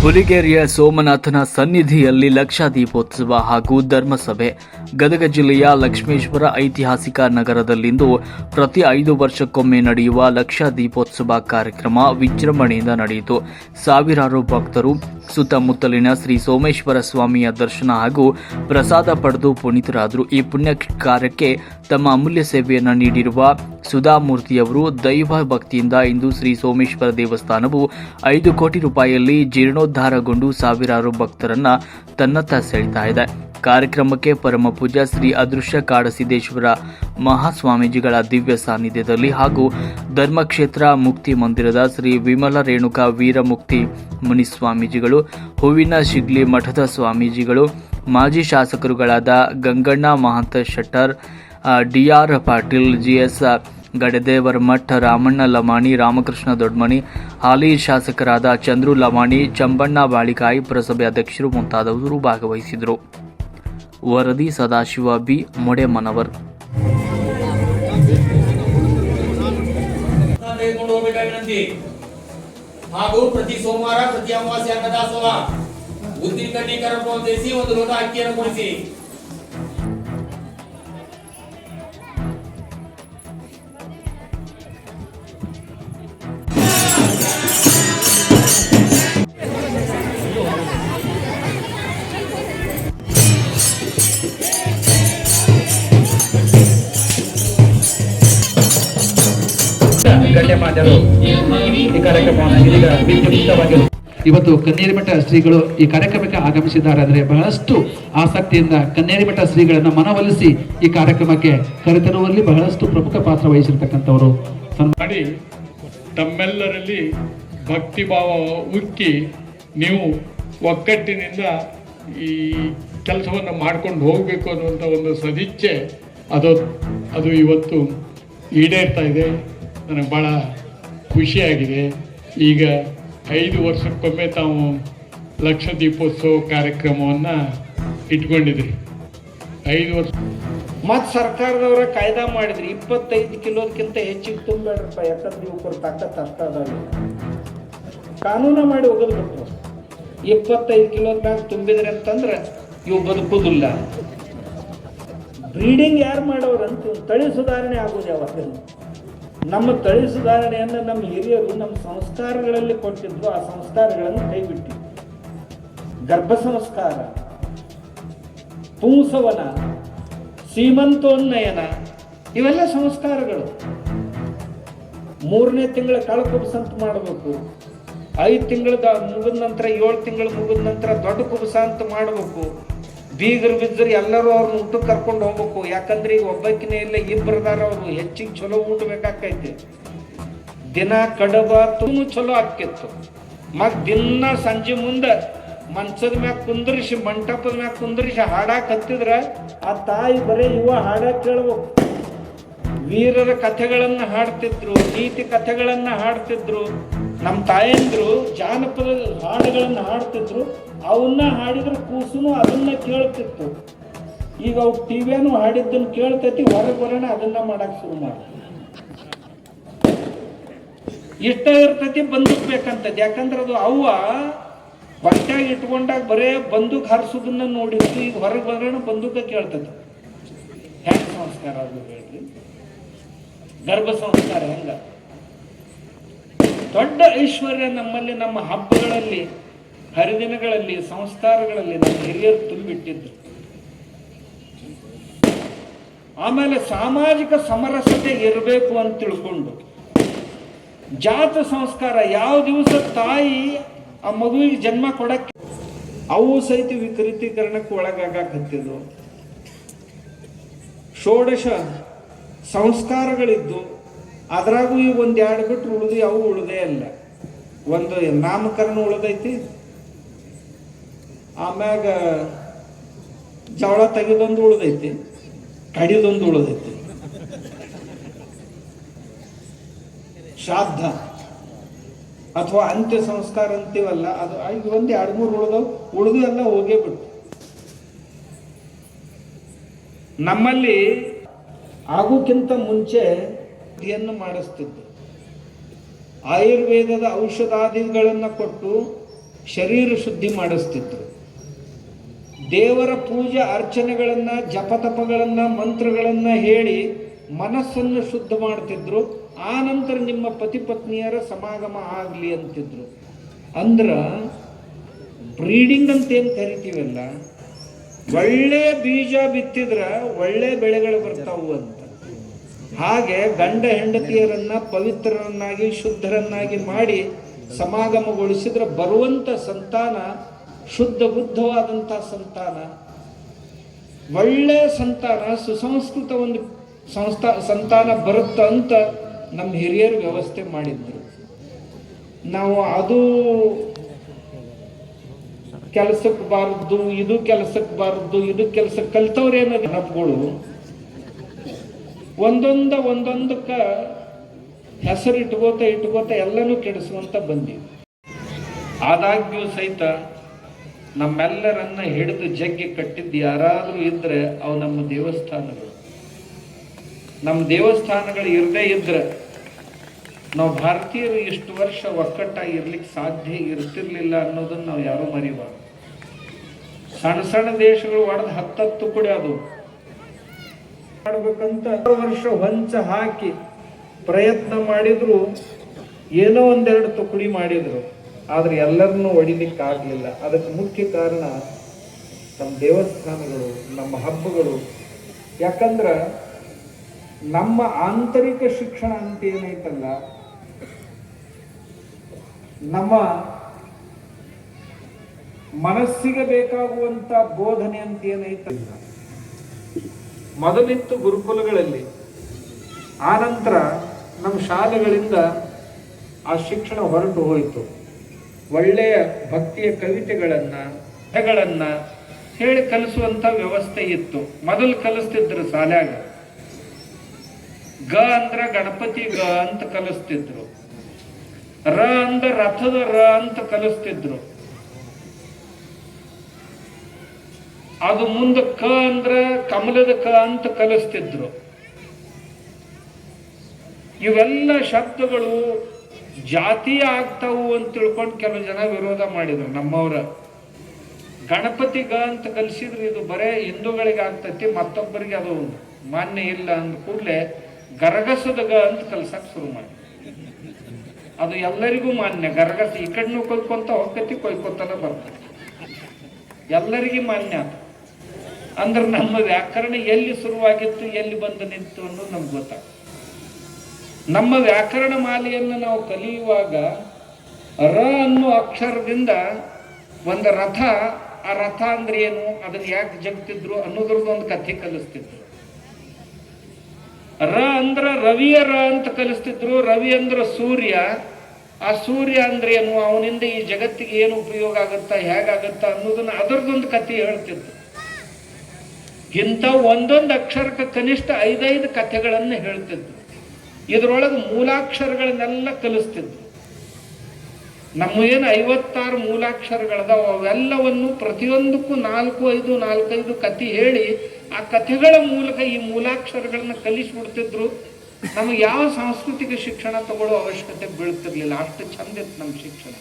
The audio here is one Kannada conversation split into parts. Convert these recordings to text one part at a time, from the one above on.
ಹುಲಿಗೆರೆಯ ಸೋಮನಾಥನ ಸನ್ನಿಧಿಯಲ್ಲಿ ಲಕ್ಷ ದೀಪೋತ್ಸವ ಹಾಗೂ ಧರ್ಮಸಭೆ. ಗದಗ ಜಿಲ್ಲೆಯ ಲಕ್ಷ್ಮೇಶ್ವರ ಐತಿಹಾಸಿಕ ನಗರದಲ್ಲಿಂದು ಪ್ರತಿ 5 ವರ್ಷಕ್ಕೊಮ್ಮೆ ನಡೆಯುವ ಲಕ್ಷ ದೀಪೋತ್ಸವ ಕಾರ್ಯಕ್ರಮ ವಿಜೃಂಭಣೆಯಿಂದ ನಡೆಯಿತು. ಸಾವಿರಾರು ಭಕ್ತರು ಸುತ್ತಮುತ್ತಲಿನ ಶ್ರೀ ಸೋಮೇಶ್ವರ ಸ್ವಾಮಿಯ ದರ್ಶನ ಹಾಗೂ ಪ್ರಸಾದ ಪಡೆದು ಪುನೀತರಾದರು. ಈ ಪುಣ್ಯ ಕಾರ್ಯಕ್ಕೆ ತಮ್ಮ ಅಮೂಲ್ಯ ಸೇವೆಯನ್ನು ನೀಡಿರುವ ಸುಧಾಮೂರ್ತಿಯವರು ದೈವ ಭಕ್ತಿಯಿಂದ ಇಂದು ಶ್ರೀ ಸೋಮೇಶ್ವರ ದೇವಸ್ಥಾನವು 5 ಕೋಟಿ ರೂಪಾಯಿಯಲ್ಲಿ ಜೀರ್ಣೋದ್ಧಾರಗೊಂಡು ಸಾವಿರಾರು ಭಕ್ತರನ್ನ ತನ್ನತ್ತ ಸೆಳೆತಾ ಇದೆ. ಕಾರ್ಯಕ್ರಮಕ್ಕೆ ಪರಮ ಪೂಜ್ಯ ಶ್ರೀ ಅದೃಶ್ಯ ಕಾಡಸಿದ್ದೇಶ್ವರ ಮಹಾಸ್ವಾಮೀಜಿಗಳ ದಿವ್ಯ ಸಾನ್ನಿಧ್ಯದಲ್ಲಿ ಹಾಗೂ ಧರ್ಮಕ್ಷೇತ್ರ ಮುಕ್ತಿ ಮಂದಿರದ ಶ್ರೀ ವಿಮಲ ರೇಣುಕಾ ವೀರಮುಕ್ತಿ ಮುನಿಸ್ವಾಮೀಜಿಗಳು, ಹೂವಿನ ಶಿಗ್ಲಿ ಮಠದ ಸ್ವಾಮೀಜಿಗಳು, ಮಾಜಿ ಶಾಸಕರುಗಳಾದ ಗಂಗಣ್ಣ ಮಹಾಂತ ಶೆಟ್ಟರ್, ಡಿಆರ್ ಪಾಟೀಲ್, ಜಿಎಸ್ ಗಡದೇವರ ಮಠ, ರಾಮಣ್ಣ ಲಮಾಣಿ, ರಾಮಕೃಷ್ಣ ದೊಡ್ಮನಿ, ಹಾಲಿ ಶಾಸಕರಾದ ಚಂದ್ರು ಲಮಾಣಿ, ಚಂಬಣ್ಣ ಬಾಳಿಕಾಯಿ, ಪುರಸಭೆ ಅಧ್ಯಕ್ಷರು ಮುಂತಾದವರು ಭಾಗವಹಿಸಿದರು. ವರದಿ ಸದಾಶಿವ ಬಿ ಮೊಡೆಮನವರ್. ಹಾಗೂ ಪ್ರತಿ ಸೋಮವಾರ ಪ್ರತಿ ಅಮಾವಾಸ್ಯೆ ಅನ್ನದಾಸೋಹ, ಉದ್ದಿನ ಕಡ್ಡಿ ಕರ್ಕೊಂಡು ಸೇರಿಸಿ ಒಂದು ಲೋಟ ಅಕ್ಕಿಯನ್ನು ಕೊಡಿಸಿ. ಗಣ್ಯಮಾನ್ಯರು ಈ ಕಾರ್ಯಕ್ರಮವನ್ನು ಇದೀಗ ವಿದ್ಯುಕ್ತವಾಗಿರು. ಇವತ್ತು ಕನ್ನೇರಿಮಠ ಶ್ರೀಗಳು ಈ ಕಾರ್ಯಕ್ರಮಕ್ಕೆ ಆಗಮಿಸಿದ್ದಾರೆ. ಅಂದರೆ ಬಹಳಷ್ಟು ಆಸಕ್ತಿಯಿಂದ ಕನ್ನೇರಿಮಠ ಶ್ರೀಗಳನ್ನ ಮನವೊಲಿಸಿ ಈ ಕಾರ್ಯಕ್ರಮಕ್ಕೆ ಕರೆತರುವಲ್ಲಿ ಬಹಳಷ್ಟು ಪ್ರಮುಖ ಪಾತ್ರ ವಹಿಸಿರ್ತಕ್ಕಂಥವರು. ಮಾಡಿ ತಮ್ಮೆಲ್ಲರಲ್ಲಿ ಭಕ್ತಿ ಭಾವ ಉಕ್ಕಿ ನೀವು ಒಗ್ಗಟ್ಟಿನಿಂದ ಈ ಕೆಲಸವನ್ನು ಮಾಡ್ಕೊಂಡು ಹೋಗಬೇಕು ಅನ್ನುವಂಥ ಒಂದು ಸದಿಚ್ಛೆ ಅದು ಇವತ್ತು ಈಡೇರ್ತಾ ಇದೆ. ನನಗೆ ಭಾಳ ಖುಷಿಯಾಗಿದೆ. ಈಗ 5 ವರ್ಷಕ್ಕೊಮ್ಮೆ ತಾವು ಲಕ್ಷ ದೀಪೋತ್ಸವ ಕಾರ್ಯಕ್ರಮವನ್ನು ಇಟ್ಕೊಂಡಿದ್ರಿ. 5 ವರ್ಷ ಮತ್ತು ಸರ್ಕಾರದವರ ಕಾಯ್ದೆ ಮಾಡಿದ್ರಿ 25 ಕಿಲೋದಕ್ಕಿಂತ ಹೆಚ್ಚಿಗೆ ತುಂಬಬೇಡ್ರಪ್ಪ, ಯಾಕಂದ್ರೆ ಇವ್ರ ತಾಕತ್ತು ಅಷ್ಟ ಅದಾವ. ಕಾನೂನು ಮಾಡಿ ಹೋಗೋದು ಬಿಟ್ರು. 25 ಕಿಲೋದ ಮ್ಯಾಗ ತುಂಬಿದ್ರಿ ಅಂತಂದ್ರೆ ಇವು ಬದುಕುದಿಲ್ಲ. ಬ್ರೀಡಿಂಗ್ ಯಾರು ಮಾಡೋರಂತ ತಳಿ ಸುಧಾರಣೆ ಆಗೋದು ಯಾವತ್ತಿನ. ನಮ್ಮ ತಳಿ ಸುಧಾರಣೆಯನ್ನು ನಮ್ಮ ಹಿರಿಯರು ನಮ್ಮ ಸಂಸ್ಕಾರಗಳಲ್ಲಿ ಕೊಟ್ಟಿದ್ರು. ಆ ಸಂಸ್ಕಾರಗಳನ್ನು ಕೈಬಿಟ್ಟು ಗರ್ಭ ಸಂಸ್ಕಾರ, ಪುಂಸವನ, ಸೀಮಂತೋನ್ನಯನ ಇವೆಲ್ಲ ಸಂಸ್ಕಾರಗಳು. 3ನೇ ತಿಂಗಳ ಕಳಕುಬಸಂತ ಮಾಡಬೇಕು. 5 ತಿಂಗಳ ಮುಗಿದ ನಂತರ 7 ತಿಂಗಳು ಮುಗಿದ ನಂತರ ದೊಡ್ಡ ಕುಬಸ ಅಂತ ಮಾಡಬೇಕು. ಬೀಗರು ಬಿದ್ದರು ಎಲ್ಲರೂ ಅವ್ರನ್ನ ಊಟಕ್ಕೆ ಕರ್ಕೊಂಡು ಹೋಗ್ಬೇಕು. ಯಾಕಂದ್ರೆ ಈಗ ಒಬ್ಬಕ್ಕಿನೇ ಇಲ್ಲ, ಇಬ್ಬರದಾರ ಅವರು ಹೆಚ್ಚಿಗೆ ಚಲೋ ಊಟ ಬೇಕಾಕೈತಿ. ದಿನ ಕಡಬ ತುಂಬ ಚಲೋ ಆಕ್ಕಿತ್ತು. ದಿನ ಸಂಜೆ ಮುಂದೆ ಮಂಚದ ಮ್ಯಾಗ ಕುಂದ್ರಿಸಿ, ಮಂಟಪದ ಮ್ಯಾಗ ಕುಂದ್ರಿಸಿ ಹಾಡಾಕ್ ಹತ್ತಿದ್ರ ಆ ತಾಯಿ ಬರೀ ಹಾಡಾಕ್ ಕೇಳ್ಬೇಕು. ವೀರರ ಕಥೆಗಳನ್ನ ಹಾಡ್ತಿದ್ರು, ನೀತಿ ಕಥೆಗಳನ್ನ ಹಾಡ್ತಿದ್ರು. ನಮ್ಮ ತಾಯಂದ್ರು ಜಾನಪದ ಹಾಡುಗಳನ್ನ ಹಾಡ್ತಿದ್ರು. ಅವನ್ನ ಹಾಡಿದ್ರೆ ಕೂಸುನು ಅದನ್ನ ಕೇಳ್ತಿತ್ತು. ಈಗ ಅವು ಟಿವಿಯನ್ನು ಹಾಡಿದ್ದನ್ನು ಕೇಳ್ತೈತಿ, ಹೊರಗೆ ಬರೋಣ ಅದನ್ನ ಮಾಡಕ್ ಶುರು ಮಾಡಿ. ಇಷ್ಟ ಇರ್ತೈತಿ ಬಂದೂಕ್ ಬೇಕಂತದ್ದು. ಯಾಕಂದ್ರೆ ಅದು ಅವ್ವ ಹೊಟ್ಟೆಗೆ ಇಟ್ಕೊಂಡಾಗ ಬರೇ ಬಂದೂಕ್ ಹಾರಿಸೋದನ್ನ ನೋಡಿತ್ತು. ಈಗ ಹೊರಗೆ ಬರೋಣ ಬಂದೂಕ ಕೇಳ್ತೈತಿ. ಹೆಂಗ ಸಂಸ್ಕಾರ ಅದು ಹೇಳ್ರಿ? ಗರ್ಭ ಸಂಸ್ಕಾರ ಹೆಂಗ? ದೊಡ್ಡ ಐಶ್ವರ್ಯ ನಮ್ಮಲ್ಲಿ, ನಮ್ಮ ಹಬ್ಬಗಳಲ್ಲಿ, ಹರಿದಿನಗಳಲ್ಲಿ, ಸಂಸ್ಕಾರಗಳಲ್ಲಿ ನಮ್ಮ ಹಿರಿಯರು ತುಂಬಿಟ್ಟಿದ್ರು. ಆಮೇಲೆ ಸಾಮಾಜಿಕ ಸಮರಸತೆ ಇರಬೇಕು ಅಂತ ತಿಳ್ಕೊಂಡು ಜಾತ ಸಂಸ್ಕಾರ, ಯಾವ ದಿವಸ ತಾಯಿ ಆ ಮಗುವಿಗೆ ಜನ್ಮ ಕೊಡಕ್ಕೆ ಅವು ಸಹಿತ ವಿಕೃತೀಕರಣಕ್ಕೆ ಒಳಗಾಗತ್ತಿದ್ವು. ಷೋಡಶ ಸಂಸ್ಕಾರಗಳಿದ್ದು ಅದ್ರಾಗೂ ಈಗ 1-2 ಬಿಟ್ಟು ಉಳಿದು ಅವು ಉಳಿದೇ ಅಲ್ಲ. ಒಂದು ನಾಮಕರಣ ಉಳಿದೈತಿ, ಆಮ್ಯಾಗ ಜವಳ ತೆಗೆದೊಂದು ಉಳಿದೈತಿ, ಕಡಿದೊಂದು ಉಳಿದೈತಿ, ಶ್ರಾದ್ದ ಅಥವಾ ಅಂತ್ಯ ಸಂಸ್ಕಾರ ಅಂತೀವಲ್ಲ ಅದು. ಈಗ 1-2-3 ಉಳಿದು ಎಲ್ಲ ಹೋಗೇ ಬಿಟ್ಟು. ನಮ್ಮಲ್ಲಿ ಆಗೋಕ್ಕಿಂತ ಮುಂಚೆ ಏನು ಮಾಡಿಸ್ತಿದ್ದು, ಆಯುರ್ವೇದದ ಔಷಧಾದಿಗಳನ್ನು ಕೊಟ್ಟು ಶರೀರ ಶುದ್ಧಿ ಮಾಡಿಸ್ತಿದ್ರು. ದೇವರ ಪೂಜೆ ಅರ್ಚನೆಗಳನ್ನು, ಜಪತಪಗಳನ್ನು, ಮಂತ್ರಗಳನ್ನು ಹೇಳಿ ಮನಸ್ಸನ್ನು ಶುದ್ಧ ಮಾಡ್ತಿದ್ರು. ಆ ನಂತರ ನಿಮ್ಮ ಪತಿ ಪತ್ನಿಯರ ಸಮಾಗಮ ಆಗಲಿ ಅಂತಿದ್ರು. ಅಂದ್ರೆ ಬ್ರೀಡಿಂಗ್ ಅಂತ ಏನು ಕರಿತೀವಲ್ಲ, ಒಳ್ಳೆ ಬೀಜ ಬಿತ್ತಿದ್ರೆ ಒಳ್ಳೆ ಬೆಳೆಗಳು ಬರ್ತಾವು ಅಂತ. ಹಾಗೆ ಗಂಡ ಹೆಂಡತಿಯರನ್ನ ಪವಿತ್ರರನ್ನಾಗಿ ಶುದ್ಧರನ್ನಾಗಿ ಮಾಡಿ ಸಮಾಗಮಗೊಳಿಸಿದ್ರೆ ಬರುವಂಥ ಸಂತಾನ ಶುದ್ಧ ಬುದ್ಧವಾದಂಥ ಸಂತಾನ, ಒಳ್ಳೆ ಸಂತಾನ, ಸುಸಂಸ್ಕೃತ ಒಂದು ಸಂತಾನ ಬರುತ್ತ ಅಂತ ನಮ್ಮ ಹಿರಿಯರು ವ್ಯವಸ್ಥೆ ಮಾಡಿದ್ರು. ನಾವು ಅದು ಕೆಲಸಕ್ಕೆ ಬಾರದ್ದು, ಇದು ಕೆಲಸಕ್ಕೆ ಬಾರದ್ದು, ಇದು ಕೆಲಸ ಕಲ್ತವ್ರೇನೋ ನೆನಪುಗಳು ಒಂದೊಂದಕ್ಕ ಹೆಸರು ಇಟ್ಕೋತ ಎಲ್ಲನೂ ಕೆಡಿಸುವಂತ ಬಂದಿವಿ. ಆದಾಗ್ಯೂ ಸಹಿತ ನಮ್ಮೆಲ್ಲರನ್ನ ಹಿಡಿದು ಜಗ್ಗಿ ಕಟ್ಟಿದ್ದು ಯಾರಾದರೂ ಇದ್ರೆ ಅವು ನಮ್ಮ ದೇವಸ್ಥಾನಗಳು. ನಮ್ಮ ದೇವಸ್ಥಾನಗಳು ಇರದೇ ಇದ್ರೆ ನಾವು ಭಾರತೀಯರು ಇಷ್ಟು ವರ್ಷ ಒಕ್ಕಟ್ಟಾಗಿ ಇರ್ಲಿಕ್ಕೆ ಸಾಧ್ಯ ಇರ್ತಿರ್ಲಿಲ್ಲ ಅನ್ನೋದನ್ನ ನಾವು ಯಾರೂ ಮರಿಬಾರ್ದು. ಸಣ್ಣ ಸಣ್ಣ ದೇಶಗಳು ಒಡೆದು 10 ಕೂಡ ಅದು ಮಾಡ್ಬೇಕಂತ ವರ್ಷ ಹೊಂಚ ಹಾಕಿ ಪ್ರಯತ್ನ ಮಾಡಿದ್ರು, ಏನೋ ಒಂದೆರಡು ತುಕಡಿ ಮಾಡಿದ್ರು, ಆದ್ರೆ ಎಲ್ಲರನ್ನೂ ಹೊಡಿಲಿಕ್ಕೆ ಆಗ್ಲಿಲ್ಲ. ಅದಕ್ಕೆ ಮುಖ್ಯ ಕಾರಣ ನಮ್ಮ ದೇವಸ್ಥಾನಗಳು, ನಮ್ಮ ಹಬ್ಬಗಳು. ಯಾಕಂದ್ರ ನಮ್ಮ ಆಂತರಿಕ ಶಿಕ್ಷಣ ಅಂತ ಏನೈತಲ್ಲ, ನಮ್ಮ ಮನಸ್ಸಿಗೆ ಬೇಕಾಗುವಂತ ಬೋಧನೆ ಅಂತ ಏನೈತಲ್ಲ, ಮೊದಲಿತ್ತು ಗುರುಕುಲಗಳಲ್ಲಿ, ಆನಂತರ ನಮ್ಮ ಶಾಲೆಗಳಿಂದ ಆ ಶಿಕ್ಷಣ ಹೊರಟು ಹೋಯಿತು. ಒಳ್ಳೆಯ ಭಕ್ತಿಯ ಕವಿತೆಗಳನ್ನ ಹೇಳಿ ಕಲಿಸುವಂತ ವ್ಯವಸ್ಥೆ ಇತ್ತು. ಮೊದಲು ಕಲಿಸ್ತಿದ್ರು ಶಾಲ್ಯಾಗ. ಗ ಅಂದ್ರ ಗಣಪತಿ ಗ ಅಂತ ಕಲಿಸ್ತಿದ್ರು, ರ ಅಂದ್ರ ರಥದ ರ ಅಂತ ಕಲಿಸ್ತಿದ್ರು. ಅದು ಮುಂದೆ ಕ ಅಂದ್ರ ಕಮಲದ ಕ ಅಂತ ಕಲಿಸ್ತಿದ್ರು. ಇವೆಲ್ಲ ಶಬ್ದಗಳು ಜಾತೀಯ ಆಗ್ತಾವು ಅಂತ ತಿಳ್ಕೊಂಡು ಕೆಲವು ಜನ ವಿರೋಧ ಮಾಡಿದ್ರು ನಮ್ಮವ್ರ. ಗಣಪತಿ ಗ ಅಂತ ಕಲಿಸಿದ್ರೆ ಇದು ಬರೇ ಹಿಂದೂಗಳಿಗೆ ಆಗ್ತೈತಿ, ಮತ್ತೊಬ್ಬರಿಗೆ ಅದು ಮಾನ್ಯ ಇಲ್ಲ ಅಂದ ಕೂಡಲೇ ಗರಗಸದ ಗ ಅಂತ ಕಲ್ಸಕ್ ಶುರು ಮಾಡಿ. ಅದು ಎಲ್ಲರಿಗೂ ಮಾನ್ಯ. ಗರಗಸ ಈ ಕಡೆನೂ ಕೊಯ್ಕೊಂತ ಹೋಗ್ತೈತಿ, ಕೊಯ್ಕೊತನ ಬರ್ತೈತಿ, ಎಲ್ಲರಿಗೂ ಮಾನ್ಯ. ಅಂದ್ರೆ ನಮ್ಮ ವ್ಯಾಕರಣ ಎಲ್ಲಿ ಶುರುವಾಗಿತ್ತು, ಎಲ್ಲಿ ಬಂದು ನಿಂತು ಅನ್ನೋದು ನಮ್ಗೆ ಗೊತ್ತಾಗ. ನಮ್ಮ ವ್ಯಾಕರಣ ಮಾಲೆಯನ್ನು ನಾವು ಕಲಿಯುವಾಗ ರ ಅನ್ನೋ ಅಕ್ಷರದಿಂದ ಒಂದು ರಥ, ಆ ರಥ ಅಂದ್ರೆ ಏನು, ಅದನ್ನ ಯಾಕೆ ಜಗ್ತಿದ್ರು ಅನ್ನೋದ್ರದ್ದೊಂದು ಕಥೆ ಕಲಿಸ್ತಿದ್ರು. ರ ಅಂದ್ರ ರವಿಯ ರ ಅಂತ ಕಲಿಸ್ತಿದ್ರು. ರವಿ ಅಂದ್ರ ಸೂರ್ಯ. ಆ ಸೂರ್ಯ ಅಂದ್ರೆ ಏನು, ಅವನಿಂದ ಈ ಜಗತ್ತಿಗೆ ಏನು ಉಪಯೋಗ ಆಗುತ್ತಾ, ಹೇಗಾಗುತ್ತಾ ಅನ್ನೋದನ್ನ ಅದರದೊಂದು ಕಥೆ ಹೇಳ್ತಿದ್ರು. ಇಂಥ ಒಂದೊಂದು ಅಕ್ಷರಕ್ಕೆ ಕನಿಷ್ಠ 5 ಕಥೆಗಳನ್ನು ಹೇಳ್ತಿದ್ರು. ಇದರೊಳಗೆ ಮೂಲಾಕ್ಷರಗಳನ್ನೆಲ್ಲ ಕಲಿಸ್ತಿದ್ರು. ನಮ್ಮ ಏನು 56 ಮೂಲಾಕ್ಷರಗಳದಾವ, ಅವೆಲ್ಲವನ್ನು ಪ್ರತಿಯೊಂದಕ್ಕೂ 4-5 ಕಥೆ ಹೇಳಿ ಆ ಕಥೆಗಳ ಮೂಲಕ ಈ ಮೂಲಾಕ್ಷರಗಳನ್ನ ಕಲಿಸ್ಬಿಡ್ತಿದ್ರು. ನಮಗೆ ಯಾವ ಸಾಂಸ್ಕೃತಿಕ ಶಿಕ್ಷಣ ತಗೊಳ್ಳೋ ಅವಶ್ಯಕತೆ ಬೀಳ್ತಿರ್ಲಿಲ್ಲ. ಅಷ್ಟು ಚಂದ ಇತ್ತು ನಮ್ಮ ಶಿಕ್ಷಣ.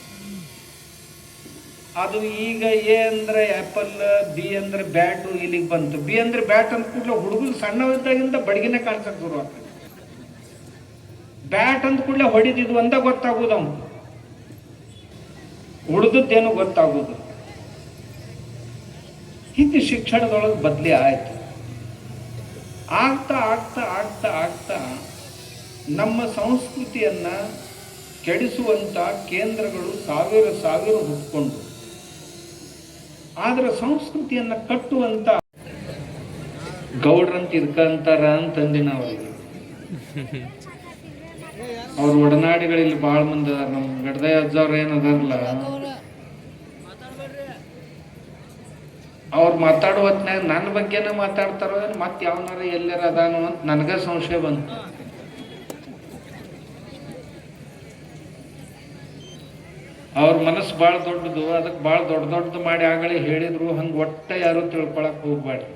ಅದು ಈಗ ಎ ಅಂದ್ರೆ ಆ್ಯಪಲ್, ಬಿ ಅಂದ್ರೆ ಬ್ಯಾಟು ಇಲ್ಲಿಗೆ ಬಂತು. ಬಿ ಅಂದ್ರೆ ಬ್ಯಾಟ್ ಅಂದ ಕೂಡಲೇ ಹುಡುಗರು ಸಣ್ಣವಿದ್ದಾಗಿಂದ ಬಡಗಿನ ಕಾಣಿಸಕ್ ಶುರು ಆಗ್ತದೆ. ಬ್ಯಾಟ್ ಅಂದ ಕೂಡಲೇ ಹೊಡಿದಿದ್ದು ಒಂದ ಗೊತ್ತಾಗೋದು, ಅವನು ಹುಡುದದ್ದೇನು ಗೊತ್ತಾಗೋದು. ಹೀಗೆ ಶಿಕ್ಷಣದೊಳಗೆ ಬದಲಿ ಆಯ್ತು. ಆಗ್ತಾ ಆಗ್ತಾ ಆಗ್ತಾ ಆಗ್ತಾ ನಮ್ಮ ಸಂಸ್ಕೃತಿಯನ್ನ ಕೆಡಿಸುವಂತ ಕೇಂದ್ರಗಳು ಸಾವಿರ ಹುಟ್ಕೊಂಡು, ಆದ್ರೆ ಸಂಸ್ಕೃತಿಯನ್ನ ಕಟ್ಟುವಂತ ಗೌಡ್ರಂತ ಇದ್ಕಂತಾರ ಅಂತಂದಿ ನಾವು. ಅವ್ರ ಒಡನಾಡಿಗಳಲ್ಲಿ ಬಹಳ ಮಂದಿ ಅದಾರ. ನಮ್ ಗಡ್ದಯ್ಯ ಅಜ್ಜವ್ರ ಏನದಾರಲ್ಲ, ಅವ್ರು ಮಾತಾಡೋ ಹೊತ್ನಾಗ ನನ್ನ ಬಗ್ಗೆನೇ ಮಾತಾಡ್ತಾರೋ ಮತ್ತೆ ಯಾವನಾರ ಎಲ್ಲಾರ ಅದಾನೋ ಅಂತ ನನಗ ಸಂಶಯ ಬಂತು. ಅವ್ರ ಮನಸ್ಸು ಭಾಳ ದೊಡ್ಡದು, ಅದಕ್ಕೆ ಭಾಳ ದೊಡ್ಡದು ಮಾಡಿ ಆಗಲೇ ಹೇಳಿದ್ರು. ಹಂಗೆ ಒಟ್ಟ ಯಾರು ತಿಳ್ಕೊಳಕ್ ಹೋಗ್ಬೇಡ್ರಿ.